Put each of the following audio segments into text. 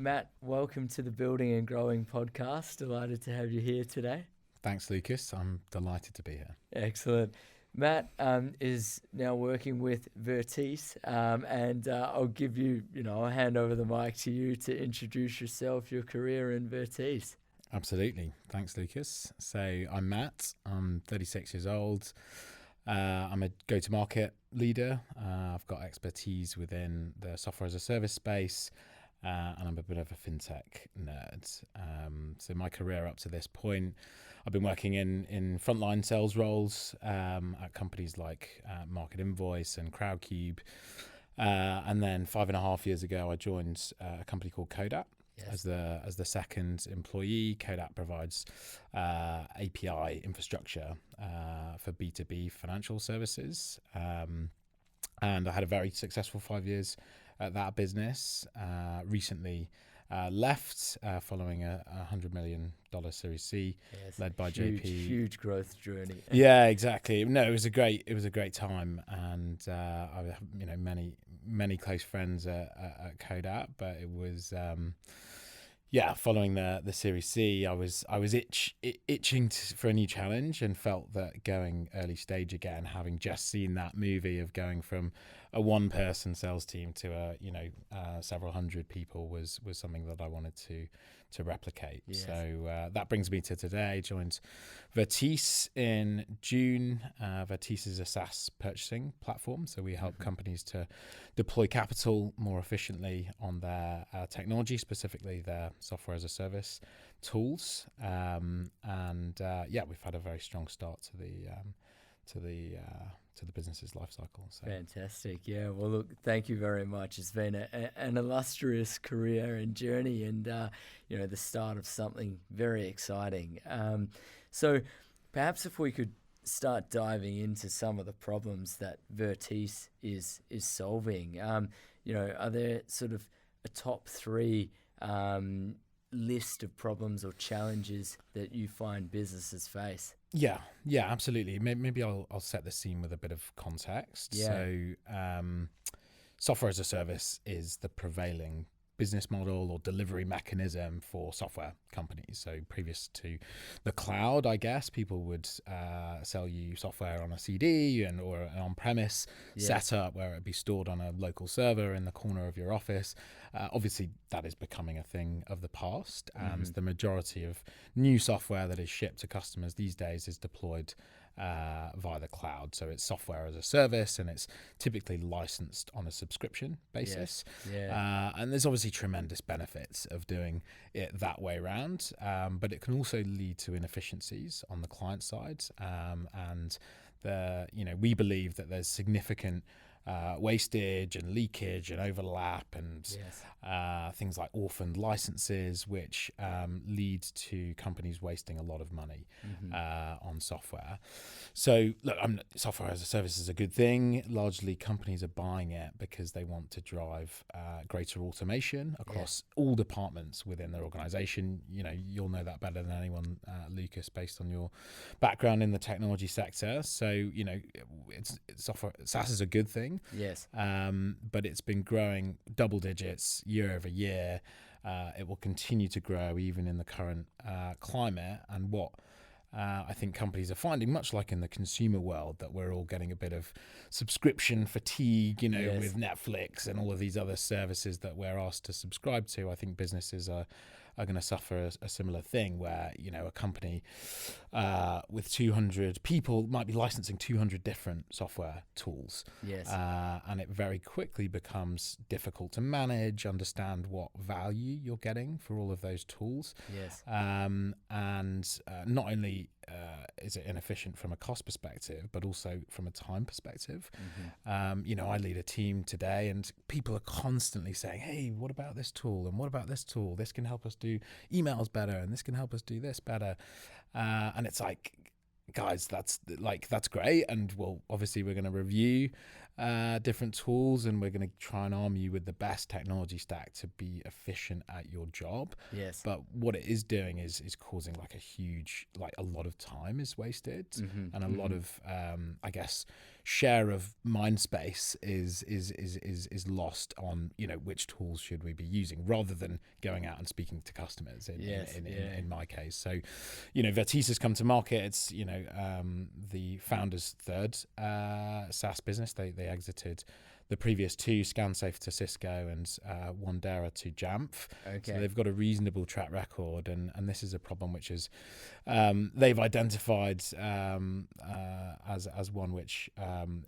Matt, welcome to the Building and Growing podcast. Delighted to have you here today. Thanks, Lucas. I'm delighted to be here. Excellent. Matt is now working with Vertice, and I'll give you, I'll hand over the mic to you to introduce yourself, your career in Vertice. Absolutely. Thanks, Lucas. So I'm Matt. I'm 36 years old. I'm a go-to-market leader. I've got expertise within the software as a service space, and I'm a bit of a fintech nerd. So my career up to this point, I've been working in frontline sales roles at companies like Market Invoice and Crowdcube. And then 5.5 years ago, I joined a company called Kodak. Yes. As the second employee. Kodak provides API infrastructure for B2B financial services, and I had a very successful 5 years at that business. Recently left following a $100 million Series C, led by JP. Huge growth journey. Yeah, exactly. No, it was a great time, and I have many close friends at Kodak, but it was following the Series C, I was itching for a new challenge, and felt that going early stage again, having just seen that movie of going from a one-person sales team to several hundred people was something that I wanted to replicate. Yes. So that brings me to today. Joined Vertice in June. Vertice is a SaaS purchasing platform, so we help companies to deploy capital more efficiently on their technology, specifically their software as a service tools. We've had a very strong start to the business's life cycle. So. Fantastic. Yeah. Well, look, thank you very much. It's been an illustrious career and journey, and the start of something very exciting. So perhaps if we could start diving into some of the problems that Vertice is solving. Are there sort of a top three list of problems or challenges that you find businesses face? Yeah, absolutely. Maybe I'll set the scene with a bit of context. Yeah. So software as a service is the prevailing business model or delivery mechanism for software companies. So previous to the cloud, I guess, people would sell you software on a CD or an on-premise setup where it'd be stored on a local server in the corner of your office. Obviously, that is becoming a thing of the past, and the majority of new software that is shipped to customers these days is deployed via the cloud. So it's software as a service, and it's typically licensed on a subscription basis. Yes. Yeah. And there's obviously tremendous benefits of doing it that way around, but it can also lead to inefficiencies on the client side. And we believe that there's significant wastage and leakage and overlap and things like orphaned licenses, which lead to companies wasting a lot of money on software. So look, software as a service is a good thing. Largely companies are buying it because they want to drive greater automation across all departments within their organization. You'll know that better than anyone, Lucas, based on your background in the technology sector. So, it's software. SaaS is a good thing. Yes. But it's been growing double digits year over year. It will continue to grow even in the current climate. And what I think companies are finding, much like in the consumer world, that we're all getting a bit of subscription fatigue, with Netflix and all of these other services that we're asked to subscribe to. I think businesses are going to suffer a similar thing where, a company with 200 people might be licensing 200 different software tools. Yes. And it very quickly becomes difficult to manage, understand what value you're getting for all of those tools. Yes. And not only is it inefficient from a cost perspective, but also from a time perspective. I lead a team today, and people are constantly saying, hey, what about this tool? And what about this tool? This can help us do emails better, and this can help us do this better. And it's like, guys, that's great. And we're going to review different tools, and we're going to try and arm you with the best technology stack to be efficient at your job. Yes. But what it is doing is causing like a lot of time is wasted, and a lot of I guess share of mind space is lost on, you know, which tools should we be using rather than going out and speaking to customers in my case. So, you know, Vertex has come to market. It's, you know, the founder's third SaaS business. They exited the previous two, ScanSafe to Cisco and Wandera to Jamf. Okay. So they've got a reasonable track record, and this is a problem which is they've identified as one which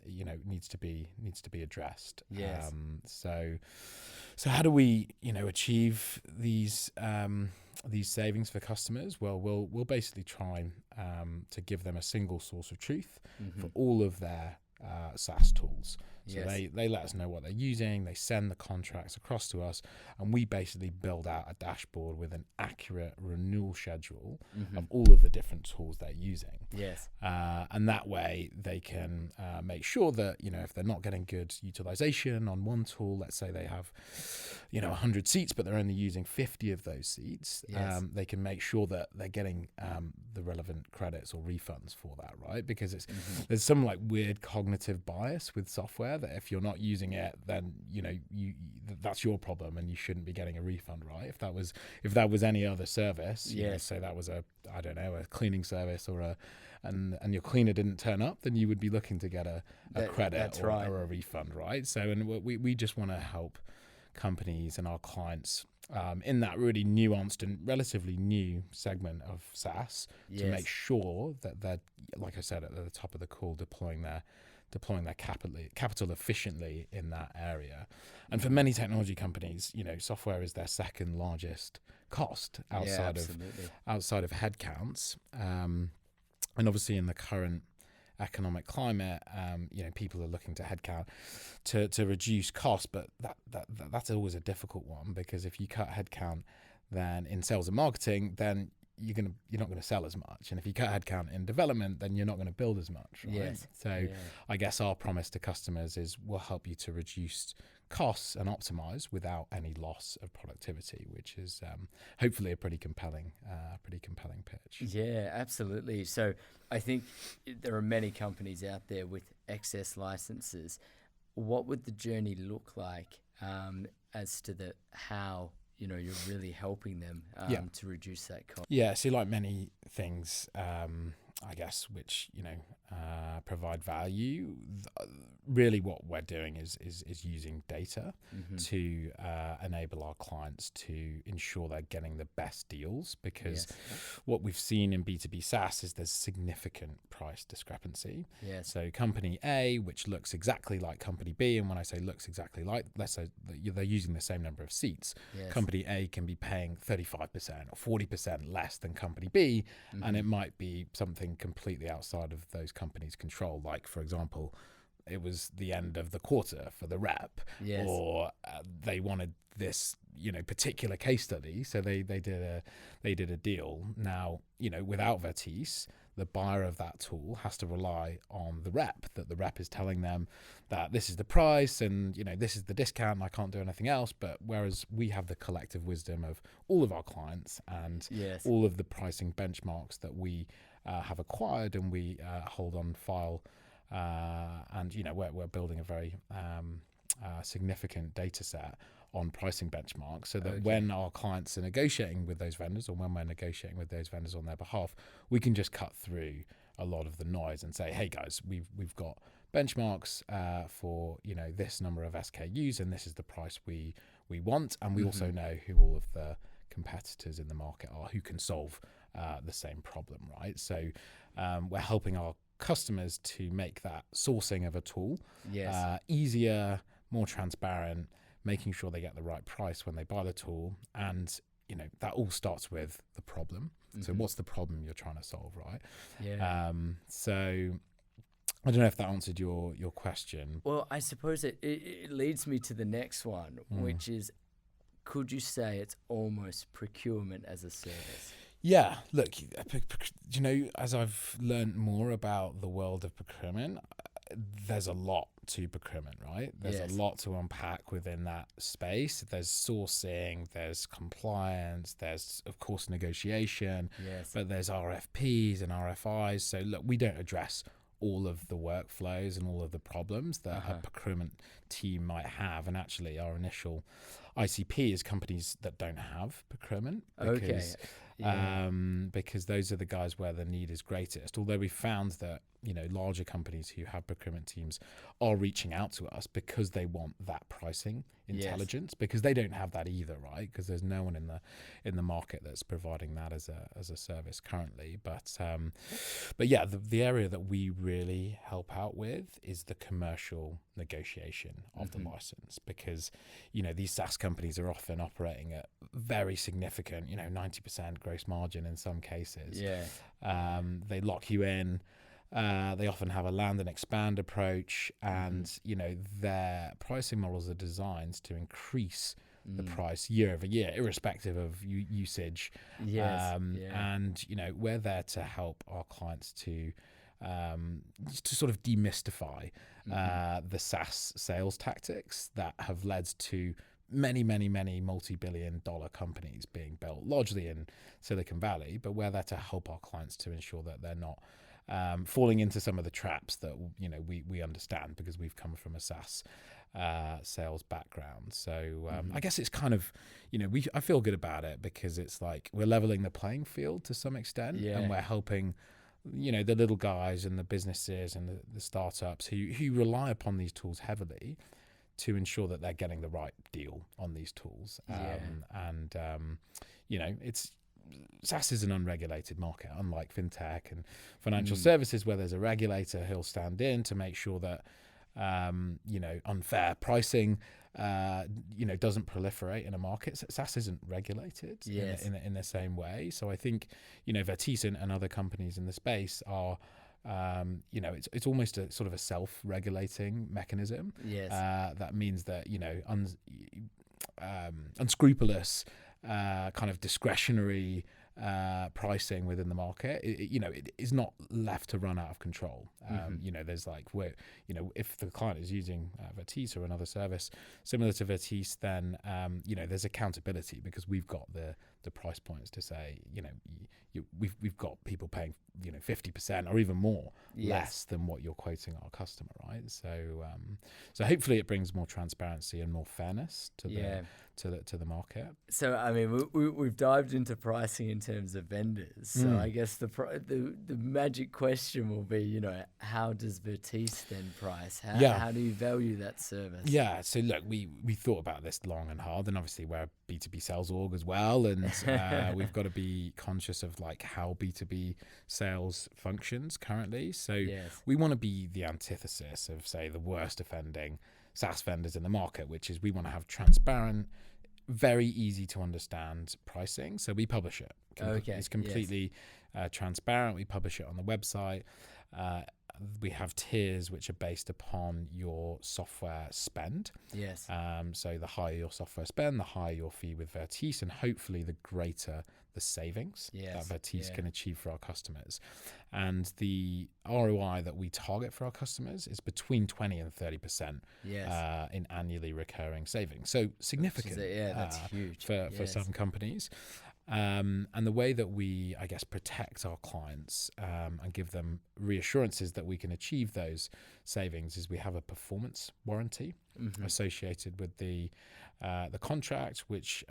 you know needs to be addressed. Yes. So how do we, you know, achieve these savings for customers? Well, we'll basically try to give them a single source of truth for all of their SaaS tools. So they let us know what they're using, they send the contracts across to us, and we basically build out a dashboard with an accurate renewal schedule of all of the different tools they're using. Yes. And that way they can make sure that, you know, if they're not getting good utilization on one tool, let's say they have, you know, 100 seats, but they're only using 50 of those seats, they can make sure that they're getting the relevant credits or refunds for that, right? Because it's there's some like weird cognitive bias with software that if you're not using it, then, you know, that's your problem and you shouldn't be getting a refund, right? If that was any other service, you know, say that was a cleaning service or and your cleaner didn't turn up, then you would be looking to get a credit or a refund, right? So, and we just want to help companies and our clients in that really nuanced and relatively new segment of SaaS to make sure that they're, like I said at the top of the call, deploying their capital efficiently in that area. And for many technology companies, you know, software is their second largest cost outside of headcounts. And obviously in the current economic climate, you know, people are looking to headcount to reduce costs, but that's always a difficult one, because if you cut headcount then in sales and marketing, then you're not going to sell as much, and if you cut headcount in development, then you're not going to build as much, right? I guess our promise to customers is we'll help you to reduce costs and optimize without any loss of productivity, which is hopefully a pretty compelling pitch. Yeah, absolutely. So I think there are many companies out there with excess licenses. What would the journey look like as to how, you know, you're really helping them to reduce that cost? Yeah, so like many things, I guess, which, you know, provide value, really what we're doing is using data to enable our clients to ensure they're getting the best deals, because what we've seen in B2B SaaS is there's significant price discrepancy. So company A, which looks exactly like company B, and when I say looks exactly like, let's say they're using the same number of seats, company A can be paying 35% or 40% less than company B, and it might be something completely outside of those companies' control. Like, for example, it was the end of the quarter for the rep, or they wanted this, you know, particular case study, so they did a deal. Now, you know, without Vertex, the buyer of that tool has to rely on the rep, that the rep is telling them that this is the price and, you know, this is the discount and I can't do anything else. But whereas we have the collective wisdom of all of our clients and all of the pricing benchmarks that we have acquired and we hold on file, and, you know, we're building a very significant data set on pricing benchmarks, so that when our clients are negotiating with those vendors, or when we're negotiating with those vendors on their behalf, we can just cut through a lot of the noise and say, hey guys, we've got benchmarks for, you know, this number of SKUs, and this is the price we want, and we also know who all of the competitors in the market are who can solve the same problem, right? So we're helping our customers to make that sourcing of a tool easier, more transparent, making sure they get the right price when they buy the tool. And, you know, that all starts with the problem. So what's the problem you're trying to solve, right? So I don't know if that answered your question. Well, I suppose it leads me to the next one, which is, could you say it's almost procurement as a service? Yeah, look, you know, as I've learned more about the world of procurement, there's a lot to procurement, right? There's a lot to unpack within that space. There's sourcing, there's compliance, there's of course negotiation, but there's RFPs and RFIs. So look, we don't address all of the workflows and all of the problems that a procurement team might have. And actually our initial ICP is companies that don't have procurement because because those are the guys where the need is greatest. Although we found that, you know, larger companies who have procurement teams are reaching out to us because they want that pricing intelligence, because they don't have that either, right? Because there's no one in the market that's providing that as a service currently. But yeah, the area that we really help out with is the commercial negotiation of the license, because, you know, these SaaS companies are often operating at very significant, you know, 90% gross margin in some cases. They lock you in. They often have a land and expand approach, and you know, their pricing models are designed to increase the price year over year, irrespective of usage. And you know, we're there to help our clients to sort of demystify the SaaS sales tactics that have led to many multi-billion-dollar companies being built, largely in Silicon Valley. But we're there to help our clients to ensure that they're not falling into some of the traps that, you know, we understand, because we've come from a SaaS sales background. So I guess it's kind of, you know, I feel good about it, because it's like we're leveling the playing field to some extent, and we're helping, you know, the little guys and the businesses and the startups who rely upon these tools heavily to ensure that they're getting the right deal on these tools. You know, SaaS is an unregulated market, unlike fintech and financial services, where there's a regulator who'll stand in to make sure that, you know, unfair pricing, you know, doesn't proliferate in a market. SaaS isn't regulated in the same way. So I think, you know, Vertees and other companies in the space are, you know, it's almost a sort of a self-regulating mechanism. That means that, you know, unscrupulous kind of discretionary pricing within the market, you know, it is not left to run out of control. You know, there's like, where, you know, if the client is using Vertees or another service similar to Vertees, then you know, there's accountability, because we've got the price points to say, you know, we've got people paying, you know, 50% or even more less than what you're quoting our customer, right? So so hopefully it brings more transparency and more fairness to the market. So I mean, we've dived into pricing in terms of vendors. So I guess the magic question will be, you know, how does Vertees then price? How do you value that service? Yeah. So look, we thought about this long and hard, and obviously we're a B2B sales org as well, and we've got to be conscious of like how B2B sales functions currently. So we want to be the antithesis of, say, the worst offending SaaS vendors in the market, which is we want to have transparent, very easy to understand pricing. So we publish it. It's completely transparent. We publish it on the website. We have tiers which are based upon your software spend. So the higher your software spend, the higher your fee with Vertees, and hopefully the greater the savings that Vertees can achieve for our customers. And the ROI that we target for our customers is between 20 and 30% in annually recurring savings. So significant. That's huge for some companies. And the way that we, I guess, protect our clients and give them reassurances that we can achieve those savings is we have a performance warranty associated with the contract, which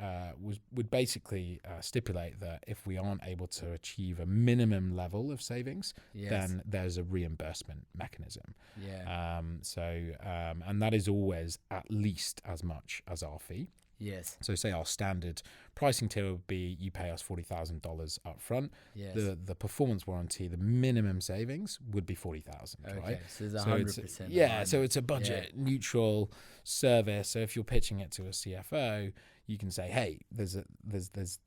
would basically stipulate that if we aren't able to achieve a minimum level of savings, then there's a reimbursement mechanism. And that is always at least as much as our fee. So say our standard pricing tier would be you pay us $40,000 up front. The performance warranty, the minimum savings would be $40,000, right? So there's 100%. So it's a budget neutral service. So if you're pitching it to a CFO, you can say, hey, there's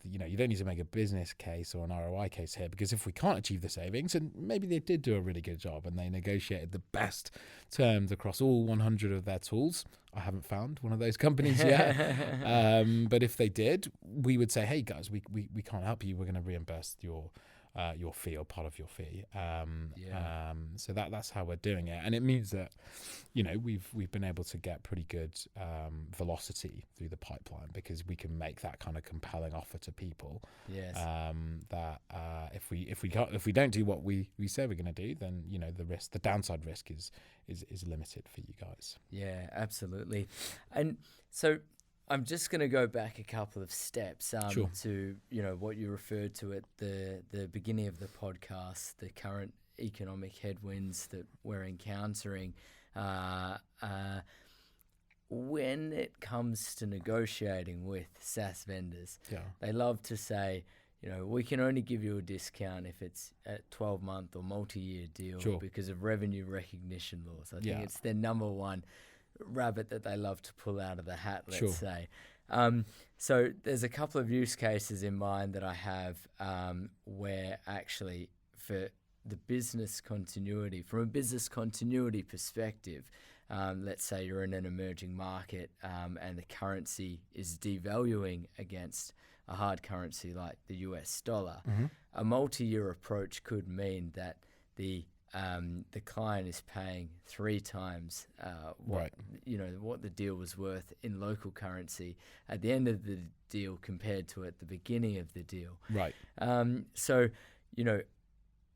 you know, you don't need to make a business case or an ROI case here, because if we can't achieve the savings, and maybe they did do a really good job and they negotiated the best terms across all 100 of their tools. I haven't found one of those companies yet. But if they did, we would say, hey guys, we can't help you. We're going to reimburse your your fee or part of your fee. Yeah. So that's how we're doing it, and it means that we've been able to get pretty good velocity through the pipeline because we can make that kind of compelling offer to people. Yes. That if we don't do what we say we're going to do, then the downside risk is limited for you guys. Yeah, absolutely. And so I'm just going to go back a couple of steps Sure. to what you referred to at the beginning of the podcast, the current economic headwinds that we're encountering. When it comes to negotiating with SaaS vendors, they love to say, we can only give you a discount if it's a 12-month or multi-year deal because of revenue recognition laws. I think it's their number one rabbit that they love to pull out of the hat, let's say. So there's a couple of use cases in mind that I have where actually for the business continuity, from a business continuity perspective, let's say you're in an emerging market and the currency is devaluing against a hard currency like the US dollar. A multi-year approach could mean that the client is paying 3 times what the deal was worth in local currency at the end of the deal compared to at the beginning of the deal. Right. So,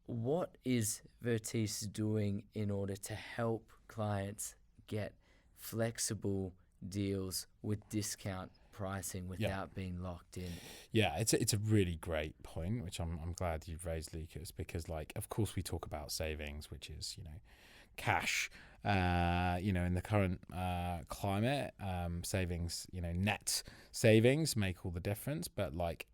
what is Vertice doing in order to help clients get flexible deals with discount pricing without being locked in? Yeah, it's a really great point, which I'm glad you've raised, Lucas, because of course we talk about savings, which is cash. In the current climate, savings, net savings make all the difference. But what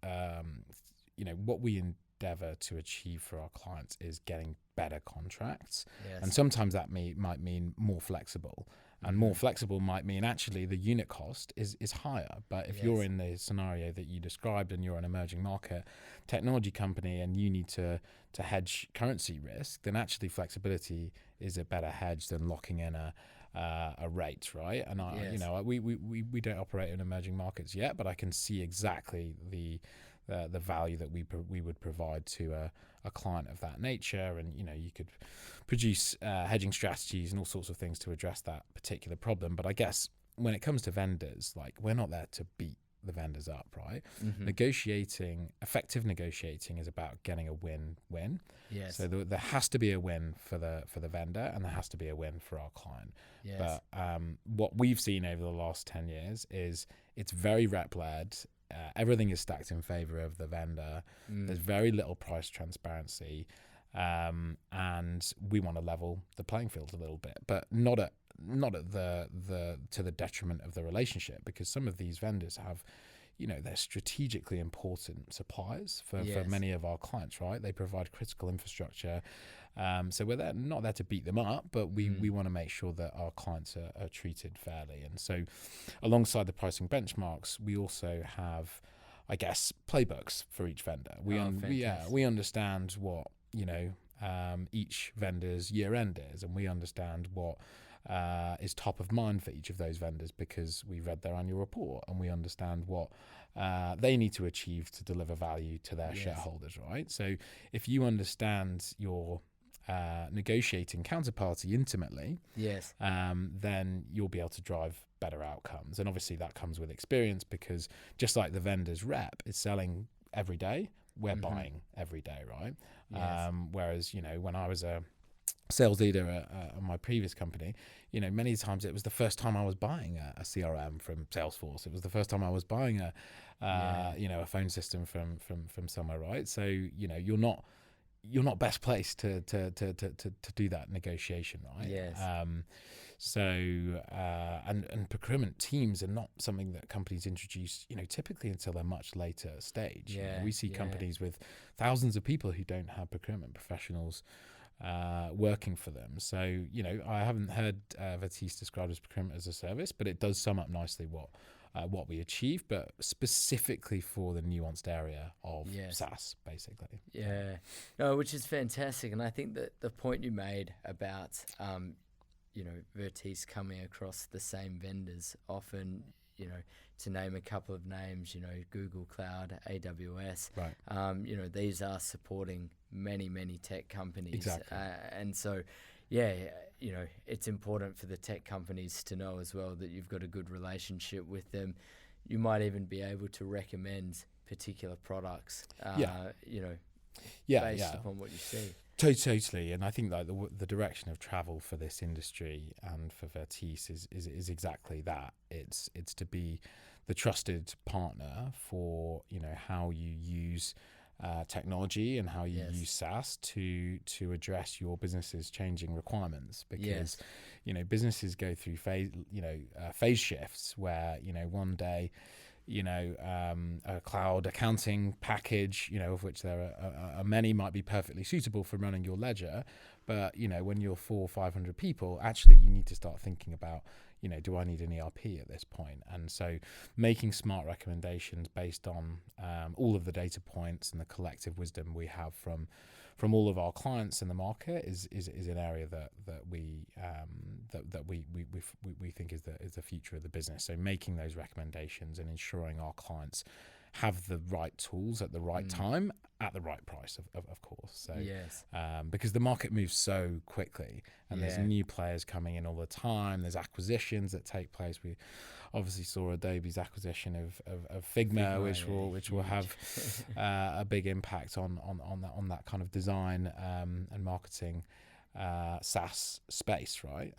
we endeavor to achieve for our clients is getting better contracts, and sometimes that might mean more flexible. And more flexible might mean actually the unit cost is higher. But if you're in the scenario that you described and you're an emerging market technology company and you need to hedge currency risk, then actually flexibility is a better hedge than locking in a rate, right? And we don't operate in emerging markets yet, but I can see exactly the value that we would provide to a client of that nature, and you could produce hedging strategies and all sorts of things to address that particular problem. But I guess when it comes to vendors, we're not there to beat the vendors up, right? Effective negotiating is about getting a win-win. Yes. So there has to be a win for the vendor, and there has to be a win for our client. Yes. But what we've seen over the last 10 years is it's very rep-led. Everything is stacked in favor of the vendor. There's very little price transparency, and we want to level the playing field a little bit, but not at the to the detriment of the relationship, because some of these vendors have, they're strategically important suppliers for many of our clients, right? They provide critical infrastructure. So we're not there to beat them up, but we want to make sure that our clients are treated fairly. And so alongside the pricing benchmarks, we also have, I guess, playbooks for each vendor. We understand what, each vendor's year end is, and we understand what is top of mind for each of those vendors because we read their annual report and we understand what they need to achieve to deliver value to their shareholders, right? So if you understand your negotiating counterparty intimately, then you'll be able to drive better outcomes. And obviously that comes with experience, because just like the vendor's rep is selling every day, we're buying every day, right? Whereas, when I was a sales leader at my previous company, many times it was the first time I was buying a CRM from Salesforce. It was the first time I was buying a phone system from somewhere, right? So you're not best placed to do that negotiation, right? Yes. And procurement teams are not something that companies introduce, typically until a much later stage. We see companies with thousands of people who don't have procurement professionals working for them. So, I haven't heard Vertice described as procurement as a service, but it does sum up nicely what we achieve, but specifically for the nuanced area of SaaS, basically. Yeah, no, which is fantastic. And I think that the point you made about, Vertice coming across the same vendors often, to name a couple of names, Google Cloud, AWS. Right. These are supporting many, many tech companies. Exactly. And so, yeah, it's important for the tech companies to know as well that you've got a good relationship with them. You might even be able to recommend particular products, based upon what you see. Totally, and I think like the direction of travel for this industry and for Vertice is exactly that. It's to be the trusted partner for how you use technology and how you use SaaS to address your business's changing requirements, because businesses go through phase shifts where one day a cloud accounting package, of which there are many, might be perfectly suitable for running your ledger. But, when you're 400 or 500 people, actually you need to start thinking about, do I need an ERP at this point? And so making smart recommendations based on all of the data points and the collective wisdom we have from all of our clients in the market is an area that we think is the future of the business. So making those recommendations and ensuring our clients have the right tools at the right time at the right price, of course. So because the market moves so quickly and there's new players coming in all the time. There's acquisitions that take place. We obviously saw Adobe's acquisition of Figma, which will have a big impact on that kind of design and marketing SaaS space, right?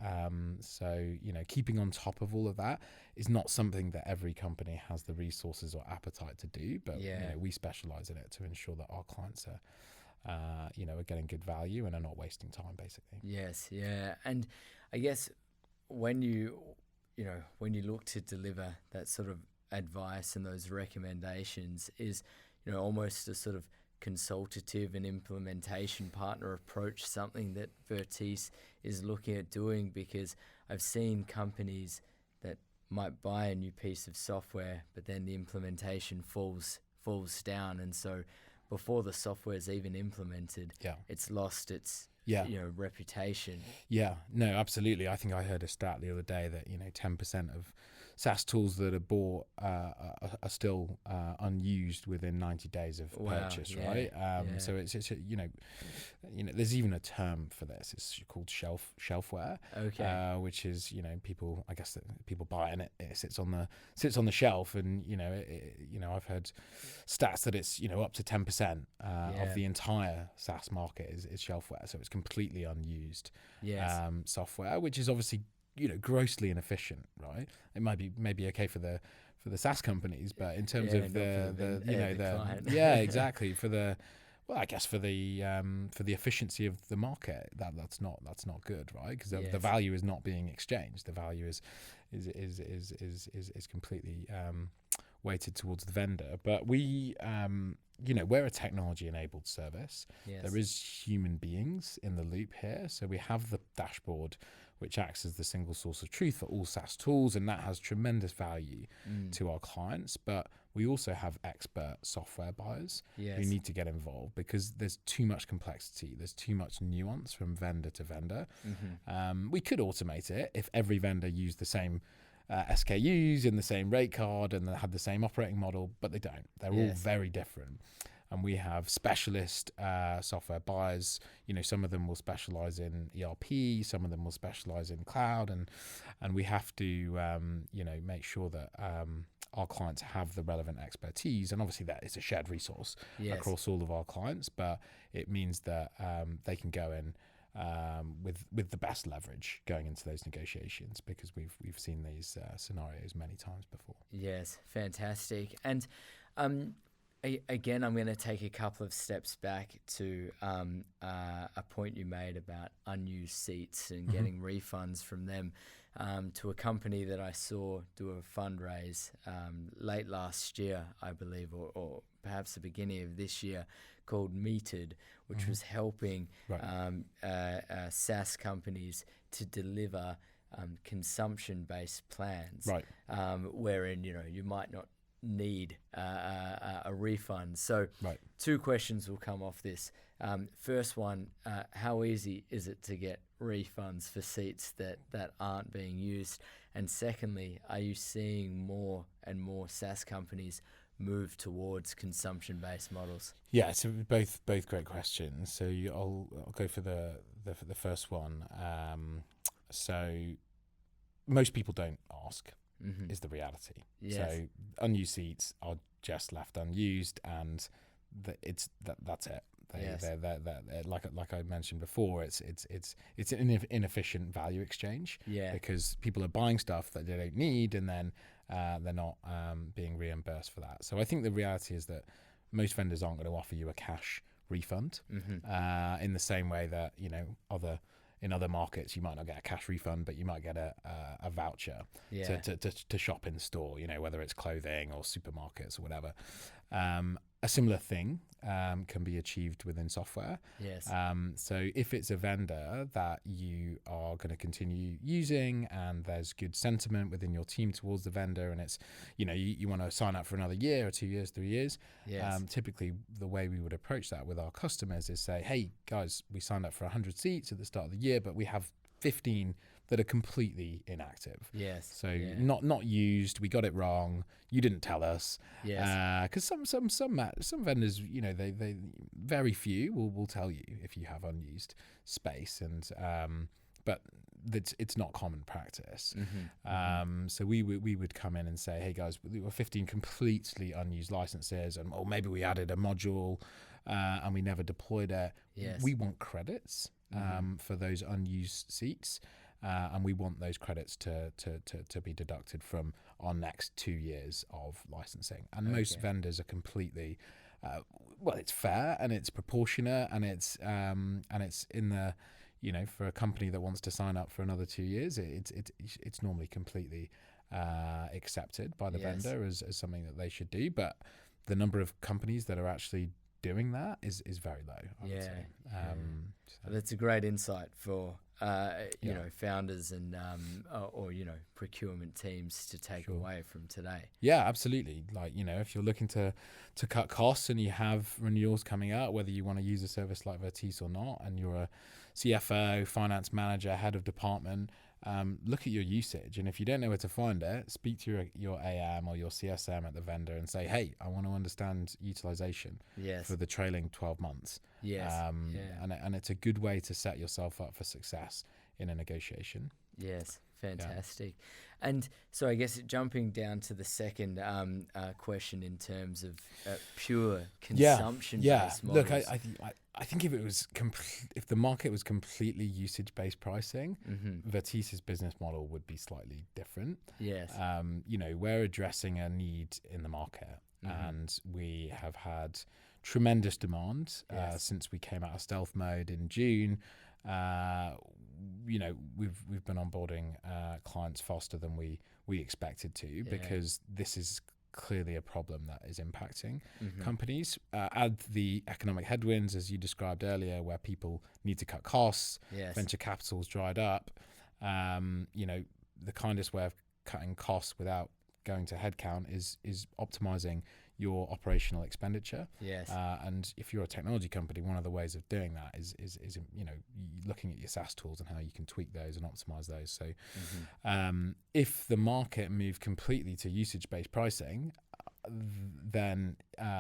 So keeping on top of all of that is not something that every company has the resources or appetite to do, but we specialize in it to ensure that our clients are are getting good value and are not wasting time, basically. Yes, yeah. And I guess when you look to deliver that sort of advice and those recommendations, is almost a sort of consultative and implementation partner approach something that Vertice is looking at doing? Because I've seen companies that might buy a new piece of software, but then the implementation falls down, and so before the software is even implemented, it's lost its reputation. Yeah, no, absolutely. I think I heard a stat the other day that 10% of SaaS tools that are bought are still unused within 90 days of purchase, right? So it's there's even a term for this. It's called shelfware, which is people buy it and it sits on the shelf, and I've heard stats that it's up to 10% of the entire SaaS market is shelfware, so it's completely unused software, which is obviously grossly inefficient, right? It might be okay for the SaaS companies, but in terms of the exactly for the efficiency of the market, that's not good, right? Because the value is not being exchanged. The value is completely weighted towards the vendor. But we we're a technology enabled service. There is human beings in the loop here, so we have the dashboard, which acts as the single source of truth for all SaaS tools, and that has tremendous value to our clients. But we also have expert software buyers who need to get involved, because there's too much complexity, there's too much nuance from vendor to vendor. We could automate it if every vendor used the same SKUs and the same rate card and they had the same operating model, but they don't. They're all very different. And we have specialist software buyers. Some of them will specialize in ERP, some of them will specialize in cloud, and we have to make sure that our clients have the relevant expertise. And obviously that is a shared resource across all of our clients, but it means that they can go in with the best leverage going into those negotiations, because we've seen these scenarios many times before. Yes, fantastic. And again, I'm going to take a couple of steps back to a point you made about unused seats and getting refunds from them, to a company that I saw do a fundraise late last year, I believe, or perhaps the beginning of this year, called Metered, which was helping SaaS companies to deliver consumption-based plans, wherein you might not need a refund. So two questions will come off this. First one, how easy is it to get refunds for seats that aren't being used? And secondly, are you seeing more and more SaaS companies move towards consumption-based models? Yeah, so both great questions. So I'll go for the first one. So most people don't ask, is the reality. Yes. So unused seats are just left unused, and that's it. They're like I mentioned before, it's an inefficient value exchange. Yeah. Because people are buying stuff that they don't need, and then they're not being reimbursed for that. So I think the reality is that most vendors aren't going to offer you a cash refund in the same way that, you know, in other markets you might not get a cash refund, but you might get a voucher to shop in store, you know, whether it's clothing or supermarkets or whatever. A similar thing can be achieved within software. Yes. So if it's a vendor that you are going to continue using and there's good sentiment within your team towards the vendor, and it's, you know, you want to sign up for another year or 2 years, 3 years, Yes. typically the way we would approach that with our customers is say, hey guys, we signed up for 100 seats at the start of the year, but we have 15 that are completely inactive. Yes. So not used. We got it wrong. You didn't tell us. Yes. Because some vendors, you know, they very few will tell you if you have unused space, and but it's not common practice. So we would come in and say, hey guys, we were 15 completely unused licenses, and maybe we added a module and we never deployed it. Yes. We want credits for those unused seats. And we want those credits to be deducted from our next 2 years of licensing. And most vendors are completely, it's fair and it's proportionate, and it's in the, you know, for a company that wants to sign up for another 2 years, it's normally completely accepted by the vendor as something that they should do. But the number of companies that are actually doing that is very low, I would say. So that's a great insight for you know, founders and or you know, procurement teams to take away from today. Yeah, absolutely. Like, you know, if you're looking to cut costs and you have renewals coming out, whether you want to use a service like Vertice or not, and you're a CFO, finance manager, head of department, look at your usage, and if you don't know where to find it, speak to your AM or your CSM at the vendor and say, hey, I want to understand utilization for the trailing 12 months. And it's a good way to set yourself up for success in a negotiation. Yes, fantastic. And so I guess jumping down to the second question in terms of pure consumption-based models. Look, I think if it was if the market was completely usage-based pricing, Vertice's business model would be slightly different. Yes. You know, we're addressing a need in the market, and we have had tremendous demand since we came out of stealth mode in June. You know, we've been onboarding clients faster than we expected to, because this is clearly a problem that is impacting companies. Add the economic headwinds, as you described earlier, where people need to cut costs, venture capital's dried up. You know, the kindest way of cutting costs without going to headcount is optimizing your operational expenditure. And if you're a technology company, one of the ways of doing that is you know, looking at your SaaS tools and how you can tweak those and optimize those. So if the market moved completely to usage-based pricing, then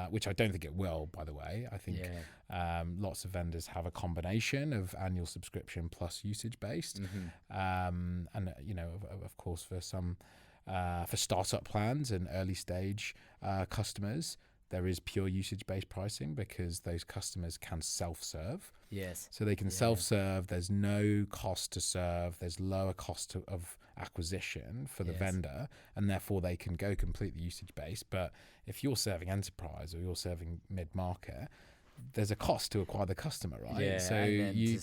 which I don't think it will, by the way. I think lots of vendors have a combination of annual subscription plus usage-based. And you know, of course, for some for startup plans and early stage customers, there is pure usage-based pricing, because those customers can self-serve. So they can self-serve. There's no cost to serve. There's lower cost of acquisition for the vendor, and therefore they can go completely usage-based. But if you're serving enterprise or you're serving mid-market, there's a cost to acquire the customer, right? So you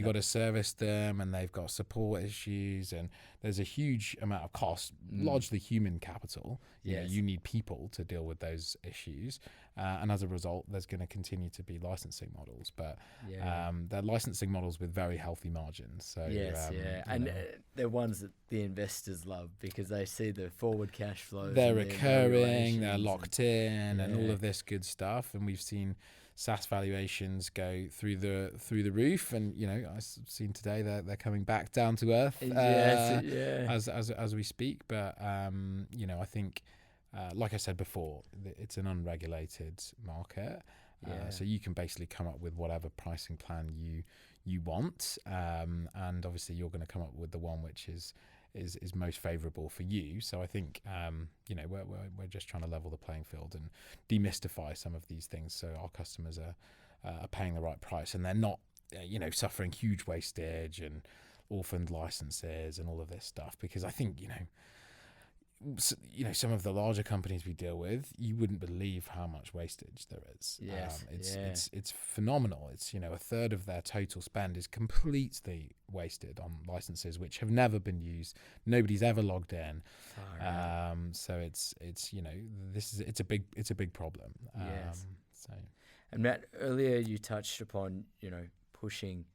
got to service them, and they've got support issues, and there's a huge amount of cost, largely human capital. You know, you need people to deal with those issues, and as a result, there's going to continue to be licensing models, but Yeah. they're licensing models with very healthy margins. So Yes, yeah, and know, they're ones that the investors love because they see the forward cash flows. they're and recurring, they're valuations locked in, and all yeah. of this good stuff. And we've seen SaaS valuations go through the roof, and I've seen today they're coming back down to earth Yes, yeah, as we speak. But I think, like I said before, it's an unregulated market, yeah. so you can basically come up with whatever pricing plan you want, and obviously you're going to come up with the one which is most favourable for you. So I think we're just trying to level the playing field and demystify some of these things, so our customers are paying the right price, and they're not suffering huge wastage and orphaned licenses and all of this stuff. Because I think some of the larger companies we deal with, you wouldn't believe how much wastage there is. Yes, It's phenomenal. It's a third of their total spend is completely wasted on licenses which have never been used. Nobody's ever logged in. So it's a big problem. Yes. So. And Matt, earlier you touched upon pushing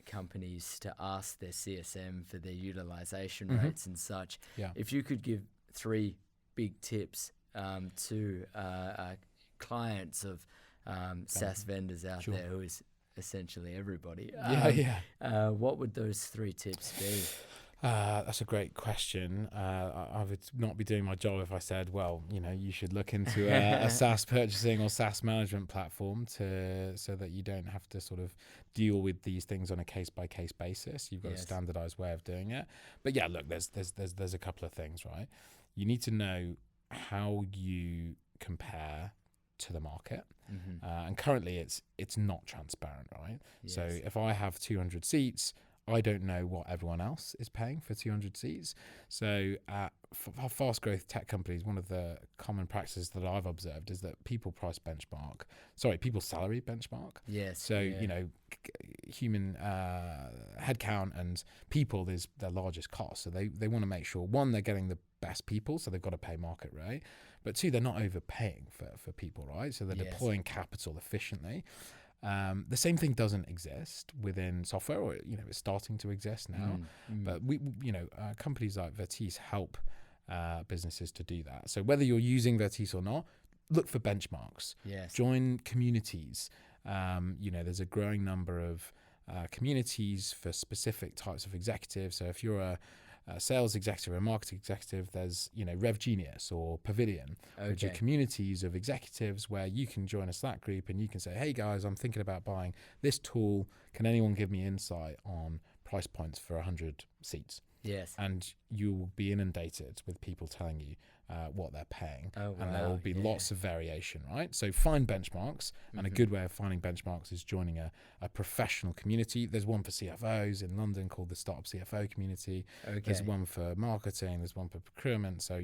companies to ask their CSM for their utilization rates and such. Yeah. If you could give 3 big tips to clients of SaaS vendors out there, who is essentially everybody, what would those 3 tips be? That's a great question. I would not be doing my job if I said, well, you should look into a SaaS purchasing or SaaS management platform so that you don't have to sort of deal with these things on a case-by-case basis. You've got a standardized way of doing it. But yeah, look, there's a couple of things, right? You need to know how you compare to the market. And currently it's not transparent, right? Yes. So if I have 200 seats, I don't know what everyone else is paying for 200 seats. So for fast growth tech companies, one of the common practices that I've observed is that people salary benchmark. Yes. So, human headcount and people is their largest cost. So they want to make sure, one, they're getting the best people, so they've got to pay market rate. But 2, they're not overpaying for people, right? So they're deploying capital efficiently. The same thing doesn't exist within software, or it's starting to exist now. But we, companies like Vertees help businesses to do that. So whether you're using Vertees or not, look for benchmarks. Yes. Join communities. There's a growing number of communities for specific types of executives. So if you're a sales executive or a marketing executive, there's Rev Genius or Pavilion, which are communities of executives where you can join a Slack group and you can say, hey guys, I'm thinking about buying this tool. Can anyone give me insight on price points for 100 seats? Yes. And you will be inundated with people telling you what they're paying. And there will be lots of variation, right? So find benchmarks, and a good way of finding benchmarks is joining a professional community. There's one for CFOs in London called the Startup CFO community. There's one for marketing. There's one for procurement. So,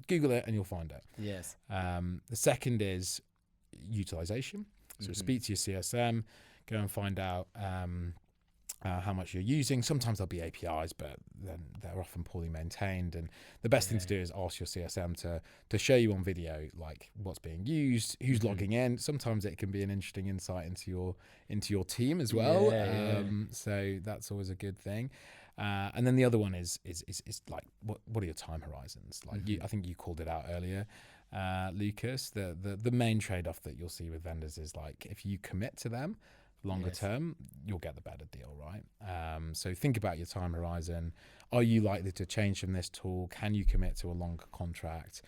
Google it and you'll find it. Yes. The second is utilization. So speak to your CSM, go and find out how much you're using. Sometimes there'll be APIs, but then they're often poorly maintained. And the best thing to do is ask your CSM to show you on video, like what's being used, who's logging in. Sometimes it can be an interesting insight into your team as well. So that's always a good thing. And then the other one is like what are your time horizons? Like I think you called it out earlier, Lucas. The main trade-off that you'll see with vendors is like if you commit to them longer term, you'll get the better deal, right? So think about your time horizon. Are you likely to change from this tool? Can you commit to a longer contract?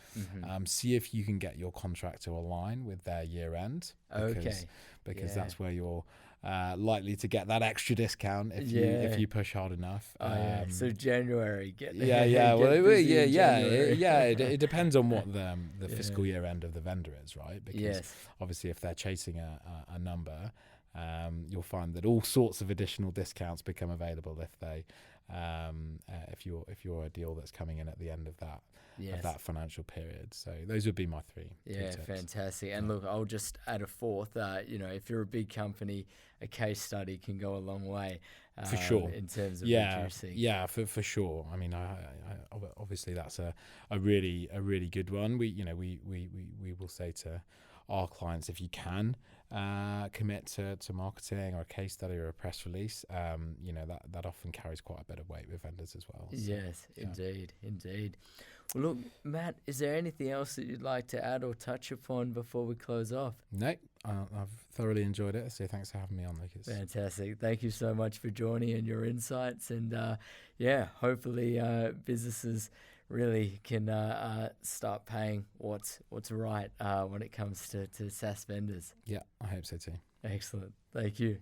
See if you can get your contract to align with their year end. Because that's where you're likely to get that extra discount if you push hard enough. So January, it depends on what the fiscal year end of the vendor is, right? Because obviously if they're chasing a number, you'll find that all sorts of additional discounts become available if you're a deal that's coming in at the end of that financial period. So those would be my three tips. Fantastic. And look, I'll just add a fourth. If you're a big company, a case study can go a long way. For sure. In terms of reducing. Yeah, for sure. I mean, I obviously that's a really good one. We will say to our clients, if you can commit to marketing or a case study or a press release, that often carries quite a bit of weight with vendors as well. So, yes, indeed. Well, look, Matt, is there anything else that you'd like to add or touch upon before we close off? No, I've thoroughly enjoyed it. So thanks for having me on, Lucas. Fantastic. Thank you so much for joining and your insights. And hopefully businesses really can start paying what's right when it comes to SaaS vendors. Yeah, I hope so too. Excellent. Thank you.